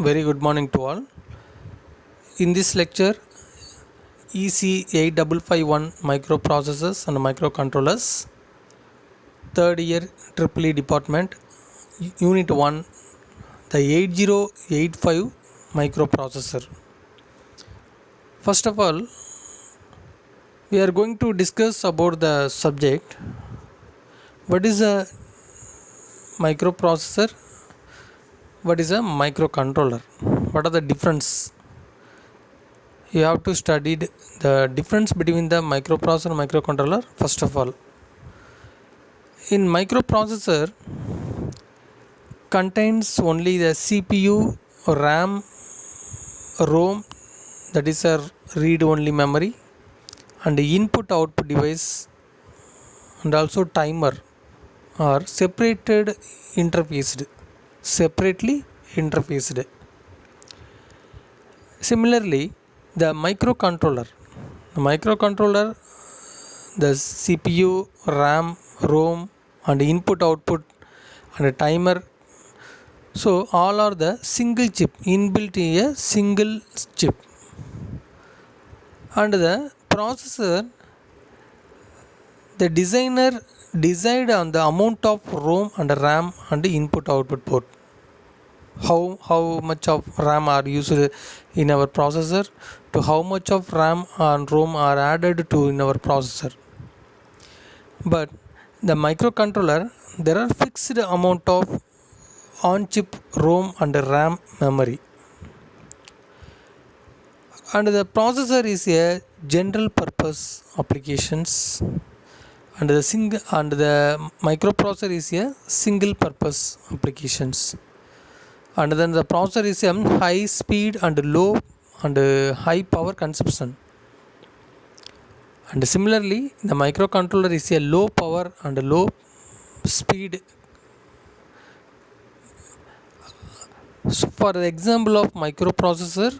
Very good morning to all. In this lecture, EC8551 microprocessors and microcontrollers, third year EEE department, Unit 1, the 8085 microprocessor. First of all, we are going to discuss about the subject. What is a microprocessor? What is a microcontroller? What are the difference? You have to study the difference between the microprocessor and microcontroller first of all. In microprocessor contains only the CPU, RAM, ROM, that is a read only memory, and the input output device, and also timer are separately interfaced. Similarly, the microcontroller, the CPU, RAM, ROM, and input output and a timer. So all are the single chip, inbuilt in a single chip. And the processor, the designer decide on the amount of ROM and RAM and input output port. How much of RAM are used in our processor, to how much of RAM and ROM are added to in our processor. But the microcontroller, there are fixed amount of on-chip ROM and RAM memory, and the processor is a general purpose applications, and the microprocessor is a single purpose applications. And then the processor is a high speed and low and high power consumption, and similarly the microcontroller is a low power and low speed. So for the example of microprocessor,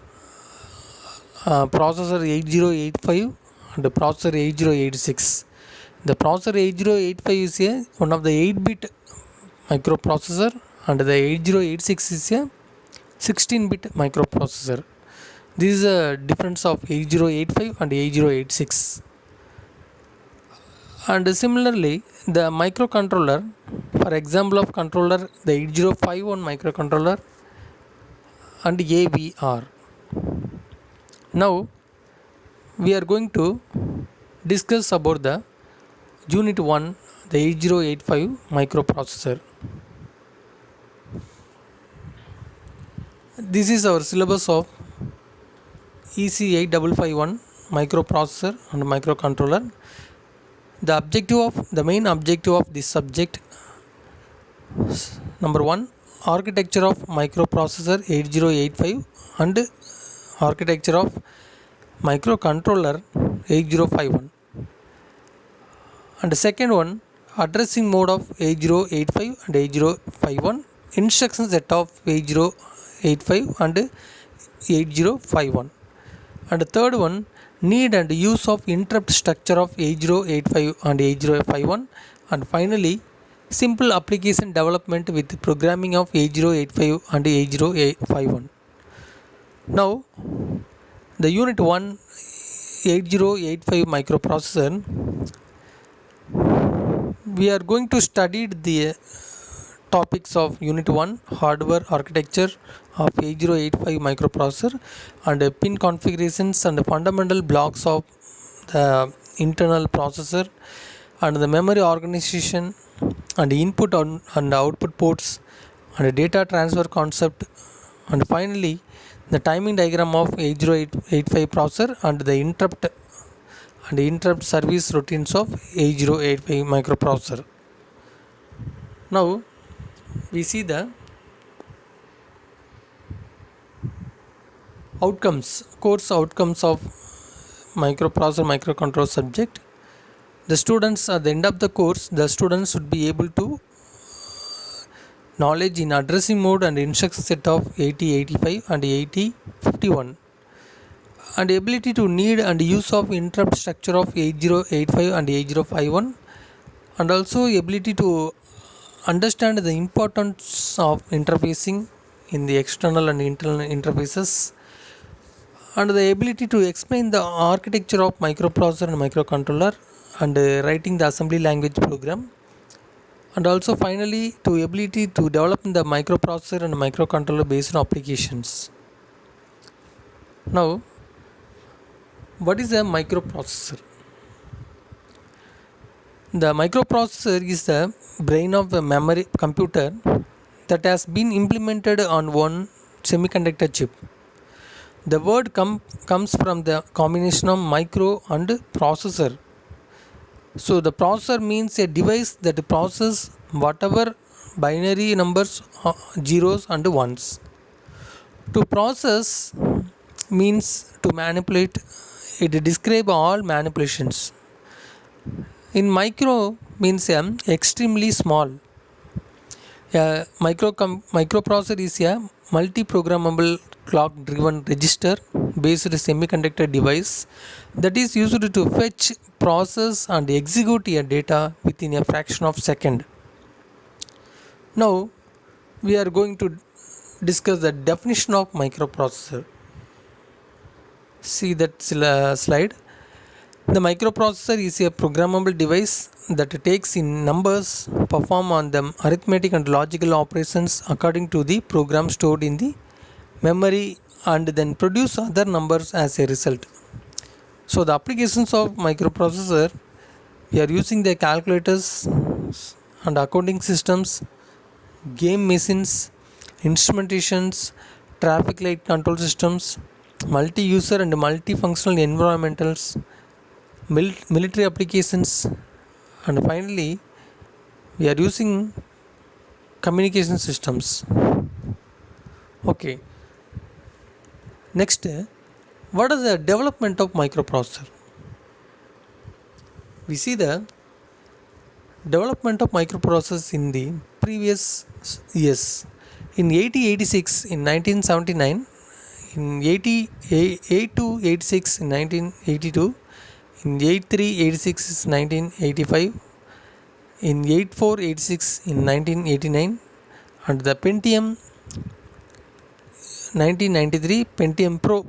processor 8085 and processor 8086. The processor 8085 is one of the 8-bit microprocessor, and the 8086 is a 16-bit microprocessor. This is a difference of 8085 and 8086. And similarly, the microcontroller, for example of controller, the 8051 microcontroller and AVR. Now we are going to discuss about the Unit 1, the 8085 microprocessor. This is our syllabus of EC8551 microprocessor and microcontroller. The main objective of this subject: number 1, architecture of microprocessor 8085 and architecture of microcontroller 8051, and the second one, addressing mode of 8085 and 8051, instruction set of 8085 and 8051, and the third one, need and use of interrupt structure of 8085 and 8051, and finally simple application development with programming of 8085 and 8051. Now the Unit 1 8085 microprocessor, we are going to study the topics of Unit 1, hardware architecture of 8085 microprocessor, and pin configurations and the fundamental blocks of the internal processor, and the memory organization, and input and output ports, and data transfer concept, and finally the timing diagram of 8085 processor and the interrupt service routines of 8085 microprocessor. Now we see the course outcomes of microcontroller subject. The students, at the end of the course, the students should be able to knowledge in addressing mode and instruction set of 8085 and 8051, and ability to need and use of interrupt structure of 8085 and 8051, and also ability to understand the importance of interfacing in the external and internal interfaces, and the ability to explain the architecture of microprocessor and microcontroller, and writing the assembly language program, and also finally to ability to develop the microprocessor and microcontroller based applications. Now, what is a microprocessor? The microprocessor is the brain of a memory computer that has been implemented on one semiconductor chip. The word comes from the combination of micro and processor. So the processor means a device that processes whatever binary numbers, zeros and ones. To process means to manipulate. It describes all manipulations. In micro means extremely small. A microprocessor is a multi-programmable clock-driven register-based semiconductor device that is used to fetch, process, and execute a data within a fraction of a second. Now, we are going to discuss the definition of microprocessor. See that slide. The microprocessor is a programmable device that takes in numbers, perform on them arithmetic and logical operations according to the program stored in the memory, and then produce other numbers as a result. So the applications of microprocessor, we are using the calculators and accounting systems, game machines, instrumentations, traffic light control systems, multi-user and multifunctional environmentals, military applications, and finally we are using communication systems. Okay, next, what is the development of microprocessor? We see the development of microprocessors in the previous years. In 1886, in 1979, in 8286 in 1982, in 8386 is 1985, in 8486 in 1989, and the Pentium 1993, Pentium Pro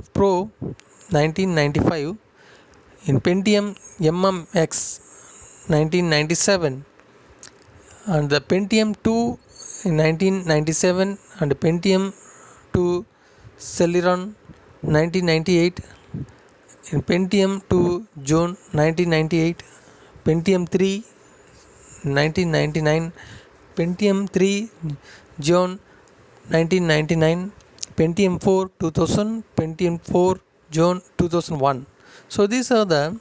1995, in Pentium MMX 1997, and the Pentium 2 in 1997, and Pentium 2 Celeron 1998, in Pentium 2 June 1998, Pentium 3 1999, Pentium 3 June 1999, Pentium 4 2000, Pentium 4 June 2001. So these are the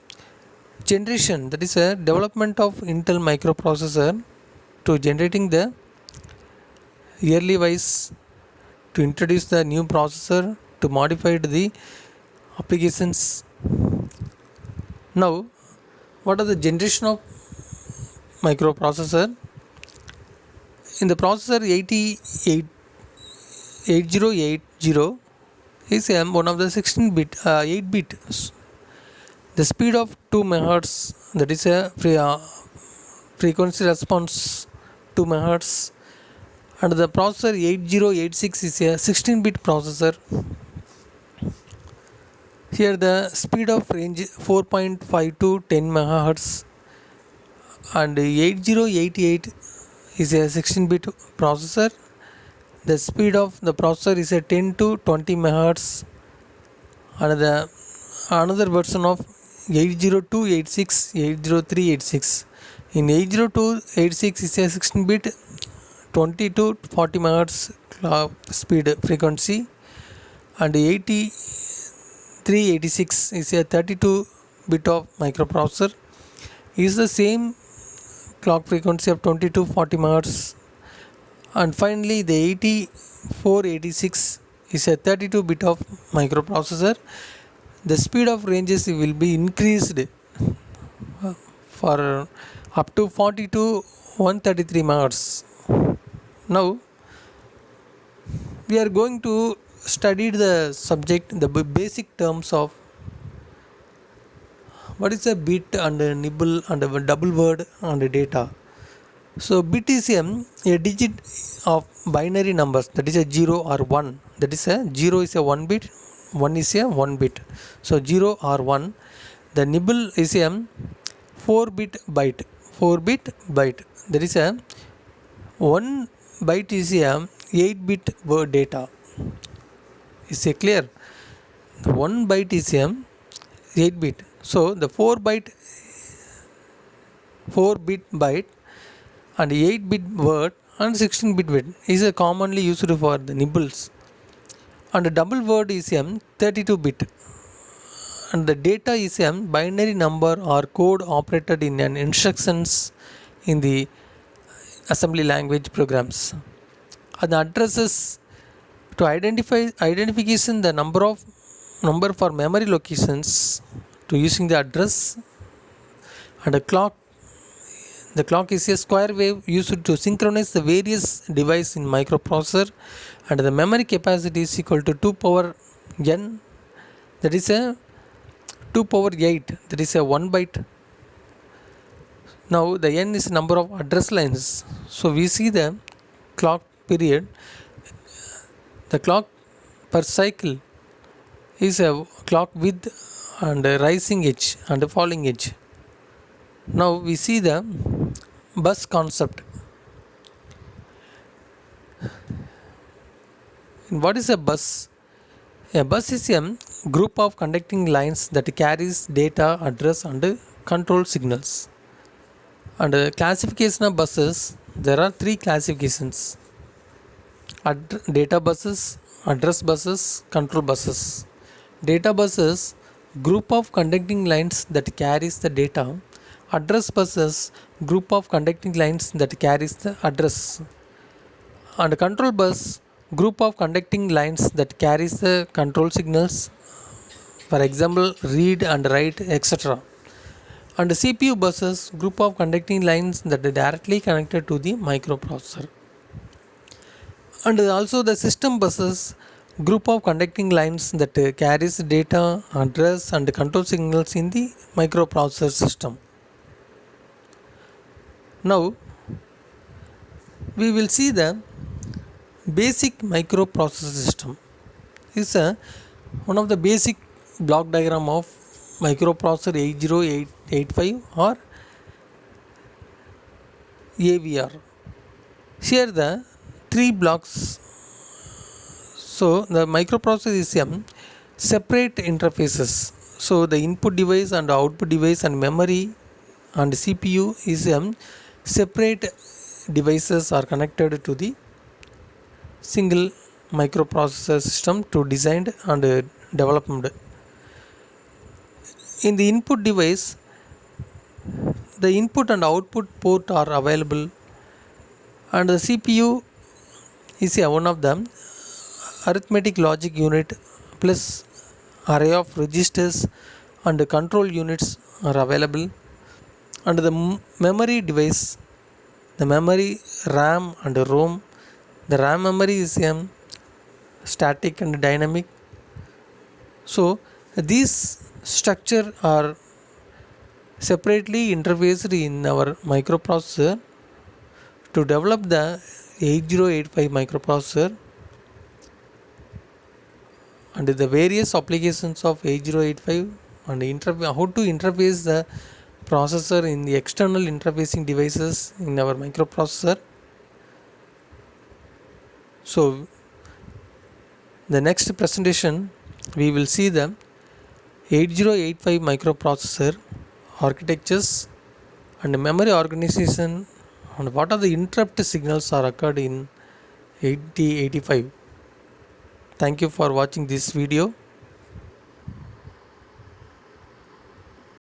generation, that is a development of Intel microprocessor to generating the yearly wise, to introduce the new processor, to modify the applications. Now, what are the generation of microprocessor? In the processor 8080 is one of the 16-bit 8-bit. The speed of 2 MHz, that is a frequency response 2 MHz, and the processor 8086 is a 16-bit processor. Here the speed of range 4.5 to 10 MHz, and 8088 is a 16-bit processor. The speed of the processor is a 10 to 20 MHz, and the another version of 80286, 80386. In 80286 is a 16-bit 20 to 40 MHz speed frequency, and 8386 is a 32-bit of microprocessor, is the same clock frequency of 20 to 40 MHz. And finally the 8486 is a 32-bit of microprocessor. The speed of ranges will be increased for up to 40 to 133 MHz. Now we are going to study the subject, the basic terms of what is a bit and a nibble and a double word and a data. So bit is a digit of binary numbers, that is a 0 or 1. That is a 0 is a 1 bit, 1 is a 1 bit. So 0 or 1. The nibble is a 4 bit byte. 4 bit byte. That is a 1 byte is a 8 bit word data. Is it clear? The 1 byte is a 8 bit. So the 4 bit byte and 8 bit word and 16 bit word is a commonly used for the nibbles. And the double word is a 32 bit. And the data is a binary number or code operated in an instructions in the assembly language programs. And the addresses to identification the number for memory locations to using the address. And the clock is a square wave used to synchronize the various devices in microprocessor, and the memory capacity is equal to 2 power n, that is a 2 power 8, that is a 1 byte. Now the n is number of address lines. So we see the clock period. The clock per cycle is a clock with and a rising edge and a falling edge. Now we see the bus concept. What is a bus? A bus is a group of conducting lines that carries data, address and control signals. And classification of buses, there are 3 classifications: data buses, address buses, control buses. Data buses, group of conducting lines that carries the data. Address buses, group of conducting lines that carries the address. And control bus, group of conducting lines that carries the control signals, for example read and write, etc. And CPU buses, group of conducting lines that are directly connected to the microprocessor. And also the system buses, group of conducting lines that carries data, address and control signals in the microprocessor system. Now we will see the basic microprocessor system. Is one of the basic block diagram of microprocessor 80885 or AVR. Here the 3 blocks. So the microprocessor is separate interfaces. So the input device and output device and memory and CPU is separate devices are connected to the single microprocessor system to designed and developed. In the input device, the input and output port are available, and the CPU is one of them. Arithmetic logic unit plus array of registers and control units are available, and the memory device, the memory RAM and ROM. The RAM memory is static and dynamic. So these structure are separately interfaced in our microprocessor to develop the 8085 microprocessor. And the various applications of 8085 and how to interface the processor in the external interfacing devices in our microprocessor. So the next presentation we will see the 8085 microprocessor architectures and memory organization and what are the interrupt signals are occurred in 8085. Thank you for watching this video.